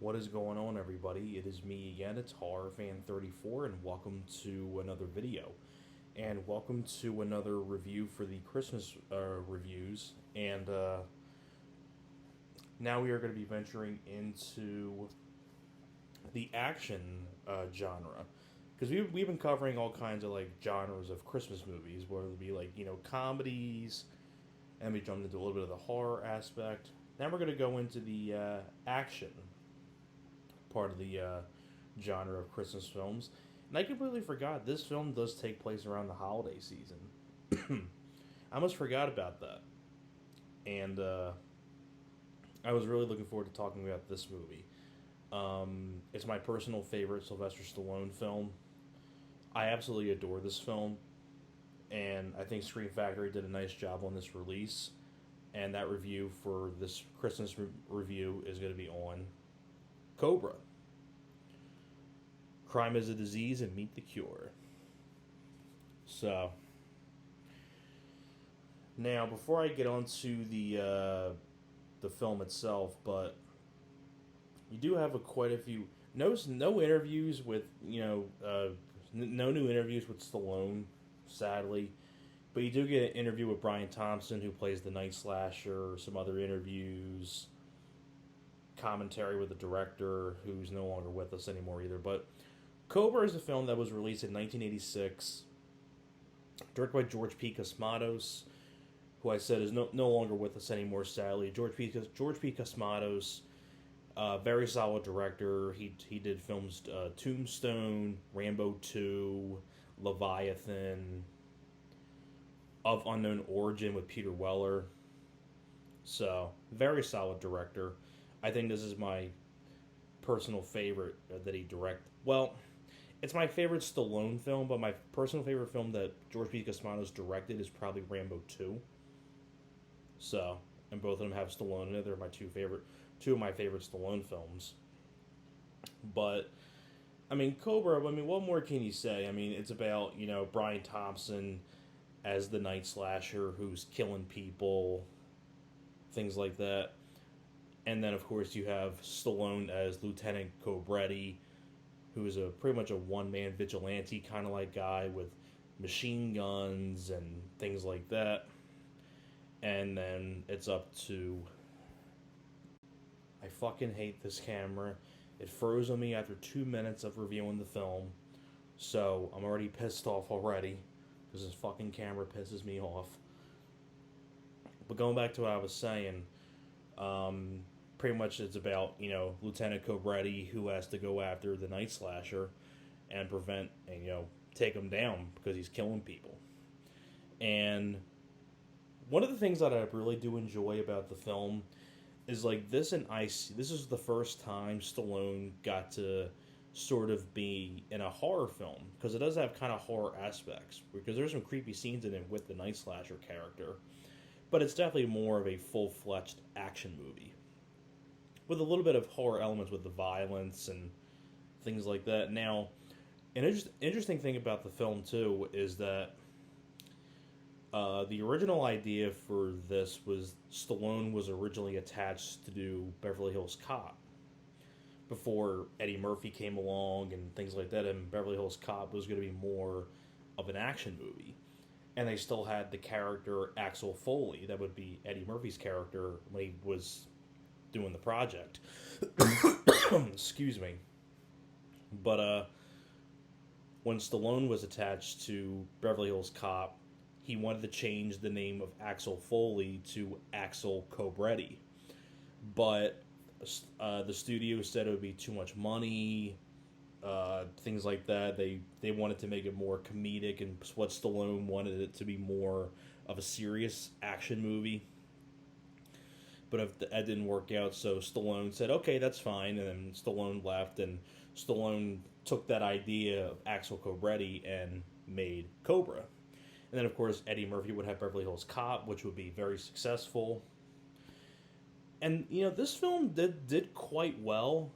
What is going on, everybody? It is me again. It's HorrorFan34, and welcome to another video. And welcome to another review for the Christmas reviews. And now we are going to be venturing into the action genre. Because we've been covering all kinds of genres of Christmas movies, whether it be comedies, and we jumped into a little bit of the horror aspect. Now we're going to go into the action part of the genre of Christmas films. And I completely forgot this film does take place around the holiday season. I almost forgot about that. And I was really looking forward to talking about this movie. It's my personal favorite Sylvester Stallone film. I absolutely adore this film. And I think Scream Factory did a nice job on this release. And that review for this Christmas review is going to be on Cobra. Crime is a disease and meet the cure. So, now before I get on to the film itself, but you do have quite a few no interviews with no new interviews with Stallone, sadly. But you do get an interview with Brian Thompson, who plays the Night Slasher, some other interviews, commentary with the director, who's no longer with us anymore either. But Cobra is a film that was released in 1986, directed by George P. Cosmatos, who I said is no longer with us anymore, sadly. George P. Cosmatos, very solid director. He did films Tombstone, Rambo 2, Leviathan, Of Unknown Origin with Peter Weller. So, very solid director. I think this is my personal favorite that he directed. Well, it's my favorite Stallone film, but my personal favorite film that George P. Cosmatos directed is probably Rambo 2. So, and both of them have Stallone in it. They're my two of my favorite Stallone films. But, I mean, Cobra, what more can you say? I mean, it's about, Brian Thompson as the Night Slasher who's killing people, things like that. And then, of course, you have Stallone as Lieutenant Cobretti, who is pretty much a one-man vigilante kind of guy with machine guns and things like that. And then it's up to... I fucking hate this camera. It froze on me after 2 minutes of reviewing the film. So, I'm already pissed off already, because this fucking camera pisses me off. But going back to what I was saying, pretty much it's about, Lieutenant Cobretti, who has to go after the Night Slasher and prevent and, take him down because he's killing people. And one of the things that I really do enjoy about the film is this is the first time Stallone got to sort of be in a horror film, because it does have kind of horror aspects, because there's some creepy scenes in it with the Night Slasher character, but it's definitely more of a full-fledged action movie with a little bit of horror elements with the violence and things like that. Now, an interesting thing about the film too is that the original idea for this was Stallone was originally attached to do Beverly Hills Cop before Eddie Murphy came along and things like that, and Beverly Hills Cop was going to be more of an action movie. And they still had the character Axel Foley, that would be Eddie Murphy's character when he was doing the project. Excuse me. But when Stallone was attached to Beverly Hills Cop, he wanted to change the name of Axel Foley to Axel Cobretti. But the studio said it would be too much money, things like that. They wanted to make it more comedic, and what Stallone wanted it to be more of a serious action movie. But if that didn't work out, so Stallone said, okay, that's fine, and then Stallone left, and Stallone took that idea of Axel Cobretti and made Cobra. And then, of course, Eddie Murphy would have Beverly Hills Cop, which would be very successful. And, this film did quite well,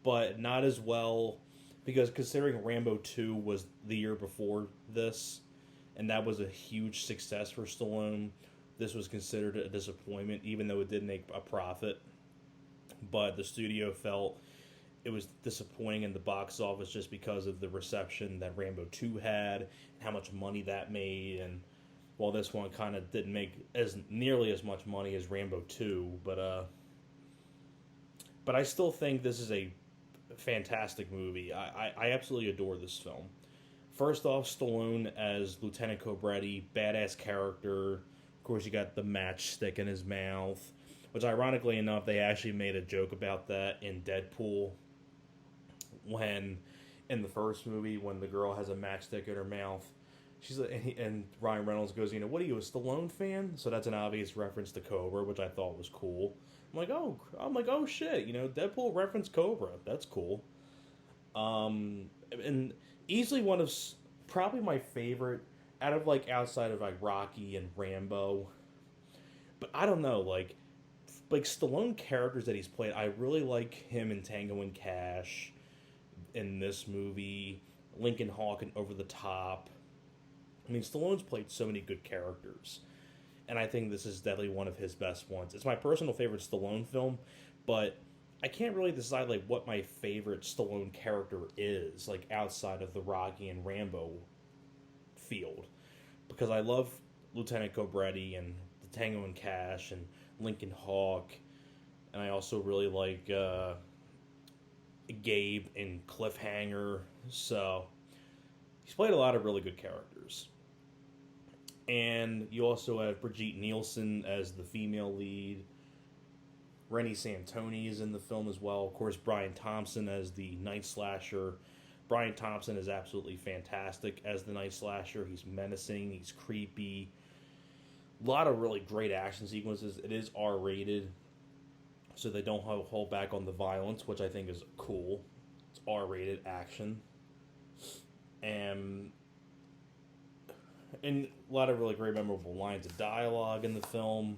but not as well, because considering Rambo 2 was the year before this, and that was a huge success for Stallone, this was considered a disappointment, even though it did make a profit. But the studio felt it was disappointing in the box office just because of the reception that Rambo 2 had and how much money that made. And while this one kind of didn't make as nearly as much money as Rambo 2, but I still think this is a fantastic movie. I absolutely adore this film. First off, Stallone as Lieutenant Cobretti, badass character. Of course, you got the matchstick in his mouth, which ironically enough, they actually made a joke about that in Deadpool when, in the first movie, when the girl has a matchstick in her mouth. She's like, and Ryan Reynolds goes, what are you, a Stallone fan? So that's an obvious reference to Cobra, which I thought was cool. I'm like, oh shit, Deadpool referenced Cobra. That's cool. And easily one of probably my favorite out of outside of Rocky and Rambo. But I don't know, like Stallone characters that he's played, I really like him in Tango and Cash, in this movie, Lincoln Hawk and Over the Top. I mean, Stallone's played so many good characters, and I think this is definitely one of his best ones. It's my personal favorite Stallone film, but I can't really decide what my favorite Stallone character is, outside of the Rocky and Rambo field, because I love Lieutenant Cobretti and the Tango and Cash and Lincoln Hawk, and I also really like Gabe in Cliffhanger. So he's played a lot of really good characters. And you also have Brigitte Nielsen as the female lead. Rennie Santoni is in the film as well. Of course, Brian Thompson as the Night Slasher. Brian Thompson is absolutely fantastic as the Night Slasher. He's menacing, he's creepy. A lot of really great action sequences. It is R-rated, so they don't hold back on the violence, which I think is cool. It's R-rated action. And a lot of really great memorable lines of dialogue in the film.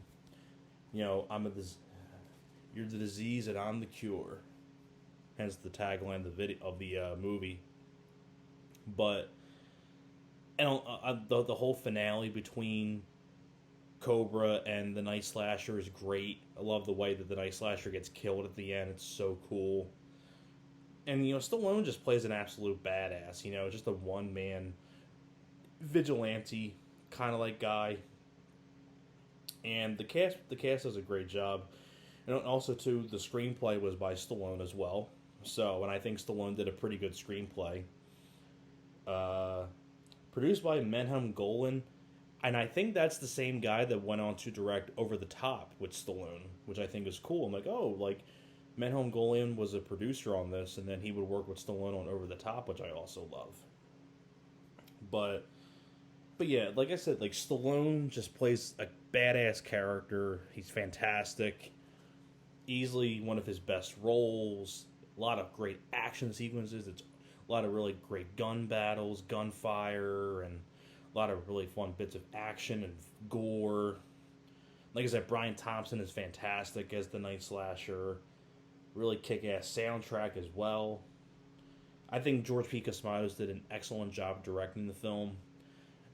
You're the disease and I'm the cure. Hence the tagline of the movie. But the whole finale between Cobra and the Night Slasher is great. I love the way that the Night Slasher gets killed at the end. It's so cool. And Stallone just plays an absolute badass. Just a one-man vigilante kind of guy. And the cast does a great job. And also too, the screenplay was by Stallone as well. So, and I think Stallone did a pretty good screenplay. Produced by Menachem Golan, and I think that's the same guy that went on to direct Over the Top with Stallone, which I think is cool. I'm like, Menachem Golan was a producer on this, and then he would work with Stallone on Over the Top, which I also love. But yeah, like I said, Stallone just plays a badass character. He's fantastic. Easily one of his best roles. A lot of great action sequences. It's a lot of really great gun battles, gunfire, and a lot of really fun bits of action and gore. Like I said, Brian Thompson is fantastic as the Night Slasher. Really kick-ass soundtrack as well. I think George P. Cosmatos did an excellent job directing the film.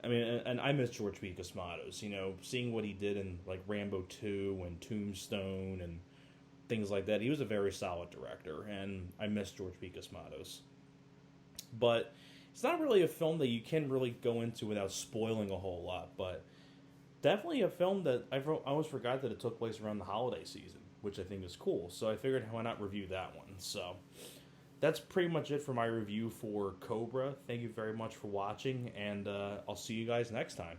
I mean, and I miss George P. Cosmatos. Seeing what he did in Rambo 2 and Tombstone and things like that. He was a very solid director, and I miss George P. Cosmatos. But it's not really a film that you can really go into without spoiling a whole lot, but definitely a film that I almost forgot that it took place around the holiday season, which I think is cool. So I figured, why not review that one? So that's pretty much it for my review for Cobra. Thank you very much for watching, and I'll see you guys next time.